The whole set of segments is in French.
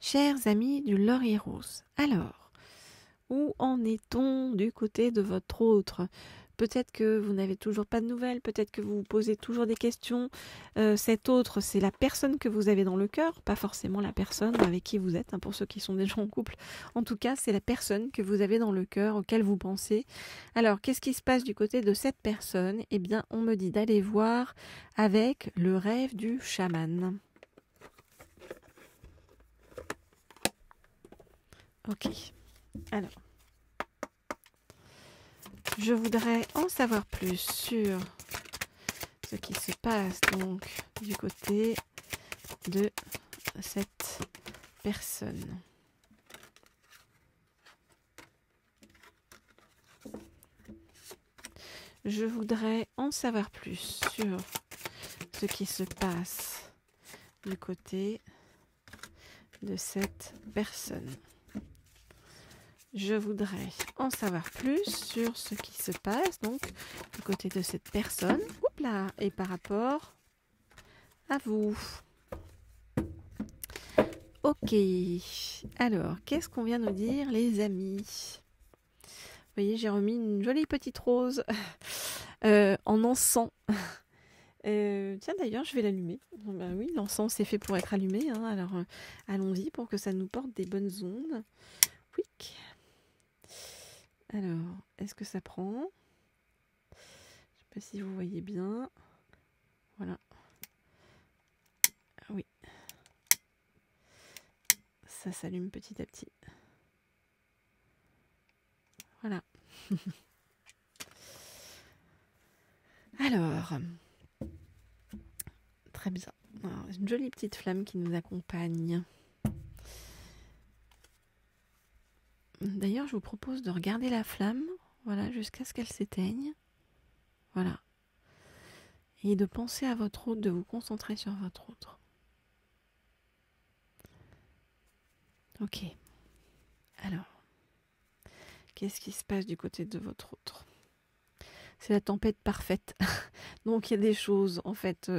Chers amis du Laurier Rose, alors, où en est-on du côté de votre autre? Peut-être que vous n'avez toujours pas de nouvelles, peut-être que vous vous posez toujours des questions. Cet autre, c'est la personne que vous avez dans le cœur, pas forcément la personne avec qui vous êtes, pour ceux qui sont déjà en couple. En tout cas, c'est la personne que vous avez dans le cœur, auquel vous pensez. Alors, qu'est-ce qui se passe du côté de cette personne? Eh bien, on me dit d'aller voir avec le rêve du chaman. Ok, alors, je voudrais en savoir plus sur ce qui se passe donc du côté de cette personne. Je voudrais en savoir plus sur ce qui se passe du côté de cette personne. Je voudrais en savoir plus sur ce qui se passe donc du côté de cette personne. Oups là, et par rapport à vous. Ok. Alors, qu'est-ce qu'on vient nous dire, les amis? Vous voyez, j'ai remis une jolie petite rose en encens. Tiens, d'ailleurs, je vais l'allumer. Ben oui, l'encens, c'est fait pour être allumé. Alors, allons-y pour que ça nous porte des bonnes ondes. Quick. Alors, est-ce que ça prend? Je ne sais pas si vous voyez bien. Voilà. Oui. Ça s'allume petit à petit. Voilà. Alors, très bien. Alors, une jolie petite flamme qui nous accompagne. D'ailleurs, je vous propose de regarder la flamme, voilà, jusqu'à ce qu'elle s'éteigne. Voilà. Et de penser à votre autre, de vous concentrer sur votre autre. Ok. Alors, qu'est-ce qui se passe du côté de votre autre? C'est la tempête parfaite. Donc il y a des choses en fait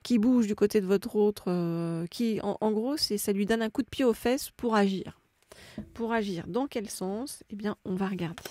qui bougent du côté de votre autre, qui en gros ça lui donne un coup de pied aux fesses pour agir. Pour agir dans quel sens? Eh bien on va regarder.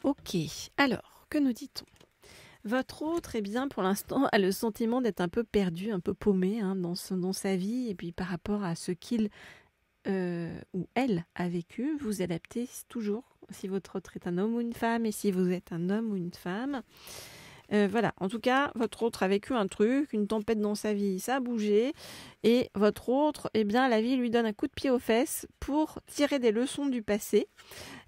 Ok, alors, que nous dit-on? Votre autre, eh bien, pour l'instant, a le sentiment d'être un peu perdu, un peu paumé dans sa vie, et puis par rapport à ce qu'il ou elle a vécu, vous adaptez toujours, si votre autre est un homme ou une femme, et si vous êtes un homme ou une femme. Voilà, en tout cas, votre autre a vécu un truc, une tempête dans sa vie, ça a bougé, et votre autre, eh bien, la vie lui donne un coup de pied aux fesses pour tirer des leçons du passé.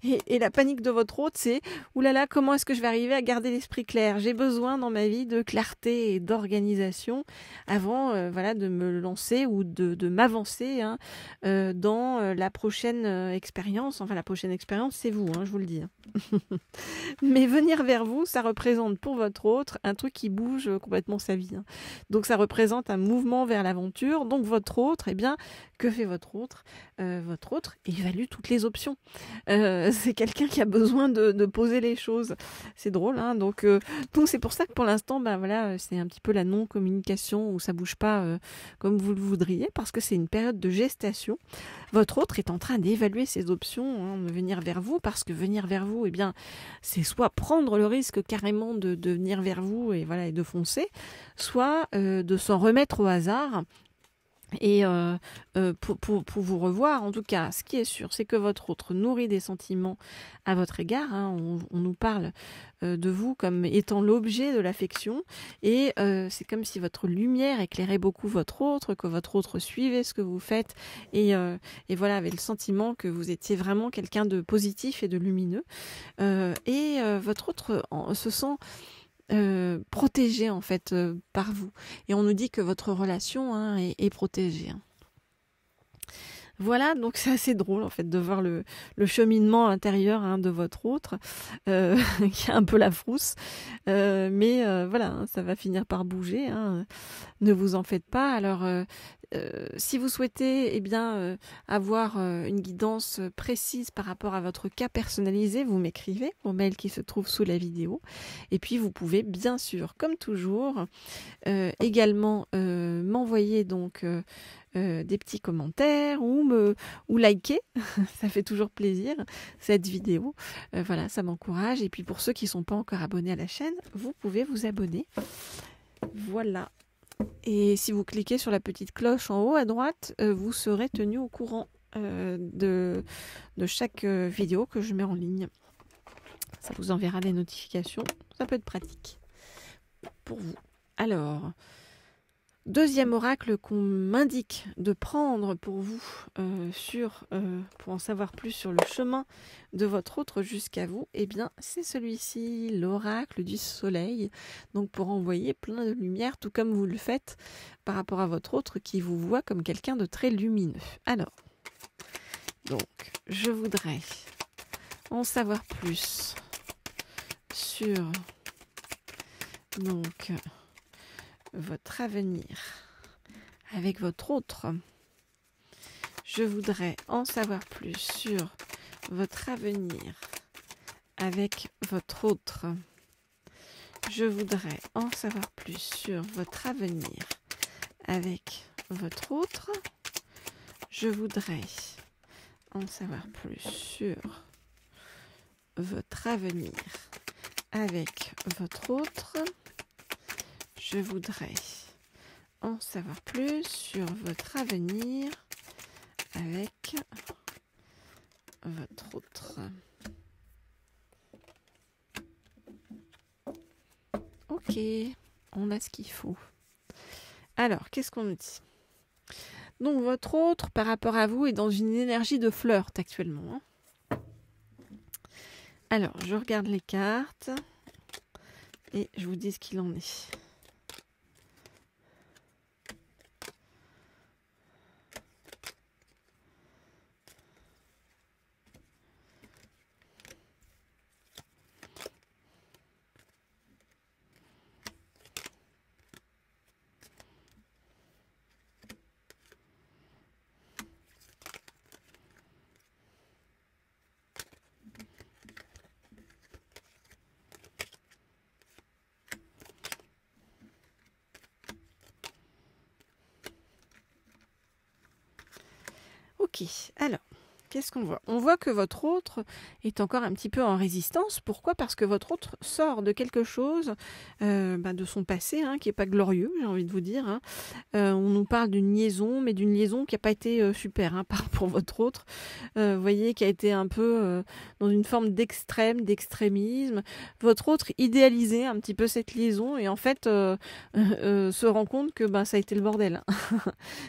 Et la panique de votre autre, c'est « Oulala, comment est-ce que je vais arriver à garder l'esprit clair? J'ai besoin dans ma vie de clarté et d'organisation avant de me lancer ou de m'avancer dans la prochaine expérience. » Enfin, la prochaine expérience, c'est vous, je vous le dis. Mais venir vers vous, ça représente pour votre autre un truc qui bouge complètement sa vie. Donc, ça représente un mouvement vers l'aventure. Donc, votre autre, eh bien, que fait votre autre? Votre autre évalue toutes les options. C'est quelqu'un qui a besoin de poser les choses. C'est drôle, donc c'est pour ça que pour l'instant, c'est un petit peu la non-communication où ça bouge pas comme vous le voudriez, parce que c'est une période de gestation. Votre autre est en train d'évaluer ses options, de venir vers vous, parce que venir vers vous, eh bien, c'est soit prendre le risque carrément de venir vers vous et de foncer, soit de s'en remettre au hasard. Et pour vous revoir, en tout cas, ce qui est sûr, c'est que votre autre nourrit des sentiments à votre égard. Hein. On nous parle de vous comme étant l'objet de l'affection. Et c'est comme si votre lumière éclairait beaucoup votre autre, que votre autre suivait ce que vous faites. Et voilà, avait le sentiment que vous étiez vraiment quelqu'un de positif et de lumineux. Votre autre se sent protégé en fait par vous. Et on nous dit que votre relation est protégée. Hein. Voilà, donc c'est assez drôle en fait de voir le cheminement intérieur de votre autre, qui a un peu la frousse, mais voilà, hein, ça va finir par bouger, hein, ne vous en faites pas. Alors, si vous souhaitez avoir une guidance précise par rapport à votre cas personnalisé, vous m'écrivez au mail qui se trouve sous la vidéo, et puis vous pouvez bien sûr, comme toujours, également m'envoyer donc des petits commentaires ou liker, ça fait toujours plaisir cette vidéo, voilà, ça m'encourage. Et puis pour ceux qui ne sont pas encore abonnés à la chaîne, vous pouvez vous abonner, voilà. Et si vous cliquez sur la petite cloche en haut à droite, vous serez tenu au courant de chaque vidéo que je mets en ligne. Ça vous enverra des notifications, ça peut être pratique pour vous. Alors, deuxième oracle qu'on m'indique de prendre pour vous, pour en savoir plus sur le chemin de votre autre jusqu'à vous, eh bien c'est celui-ci, l'oracle du soleil. Donc pour envoyer plein de lumière, tout comme vous le faites par rapport à votre autre qui vous voit comme quelqu'un de très lumineux. Alors, donc je voudrais en savoir plus sur donc votre avenir avec votre autre. Je voudrais en savoir plus sur votre avenir avec votre autre. Je voudrais en savoir plus sur votre avenir avec votre autre. Je voudrais en savoir plus sur votre avenir avec votre autre. Je voudrais en savoir plus sur votre avenir avec votre autre. Ok, on a ce qu'il faut. Alors, qu'est-ce qu'on nous dit ? Donc, votre autre, par rapport à vous, est dans une énergie de flirt actuellement. Hein. Alors, je regarde les cartes et je vous dis ce qu'il en est. Ok, alors, qu'est-ce qu'on voit ? On voit que votre autre est encore un petit peu en résistance. Pourquoi ? Parce que votre autre sort de quelque chose, de son passé, qui n'est pas glorieux, j'ai envie de vous dire. Hein. On nous parle d'une liaison, mais d'une liaison qui n'a pas été super pour votre autre. Vous voyez, qui a été un peu dans une forme d'extrémisme. Votre autre idéalisait un petit peu cette liaison et en fait se rend compte que ça a été le bordel.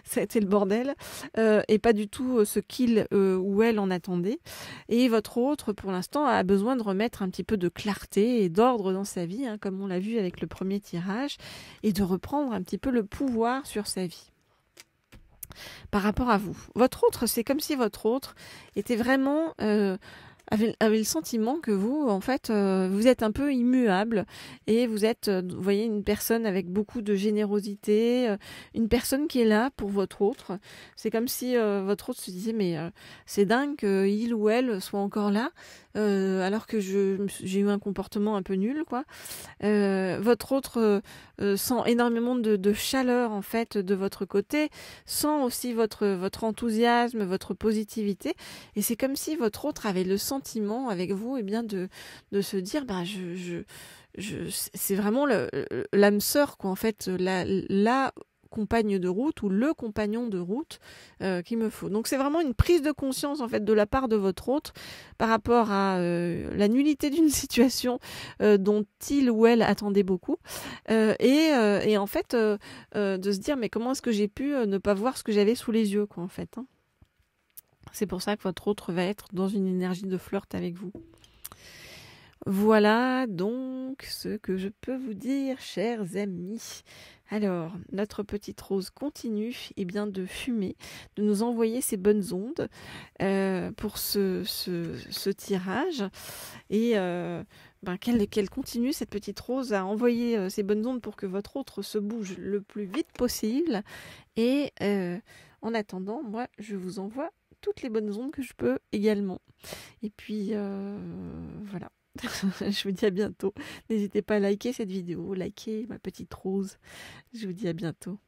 Ça a été le bordel et pas du tout ce qu'il ou elle en attendait. Et votre autre, pour l'instant, a besoin de remettre un petit peu de clarté et d'ordre dans sa vie, comme on l'a vu avec le premier tirage, et de reprendre un petit peu le pouvoir sur sa vie. Par rapport à vous. Votre autre, c'est comme si votre autre était vraiment... avait le sentiment que vous, en fait, vous êtes un peu immuable et vous êtes, vous voyez, une personne avec beaucoup de générosité, une personne qui est là pour votre autre. C'est comme si votre autre se disait, mais c'est dingue qu'il ou elle soit encore là, alors que j'ai eu un comportement un peu nul, quoi. Votre autre sent énormément de chaleur, en fait, de votre côté, sent aussi votre enthousiasme, votre positivité, et c'est comme si votre autre avait le sentiment avec vous de se dire c'est vraiment l'âme sœur, quoi, en fait, là compagne de route ou le compagnon de route qu'il me faut. Donc c'est vraiment une prise de conscience en fait de la part de votre hôte par rapport à la nullité d'une situation dont il ou elle attendait beaucoup et en fait de se dire mais comment est-ce que j'ai pu ne pas voir ce que j'avais sous les yeux quoi en fait. Hein. C'est pour ça que votre autre va être dans une énergie de flirt avec vous. Voilà donc ce que je peux vous dire, chers amis. Alors, notre petite rose continue de fumer, de nous envoyer ses bonnes ondes pour ce tirage. Et qu'elle continue, cette petite rose, à envoyer ses bonnes ondes pour que votre autre se bouge le plus vite possible. Et en attendant, moi, je vous envoie toutes les bonnes ondes que je peux également. Et puis, voilà. Je vous dis à bientôt. N'hésitez pas à liker cette vidéo, liker ma petite rose. Je vous dis à bientôt.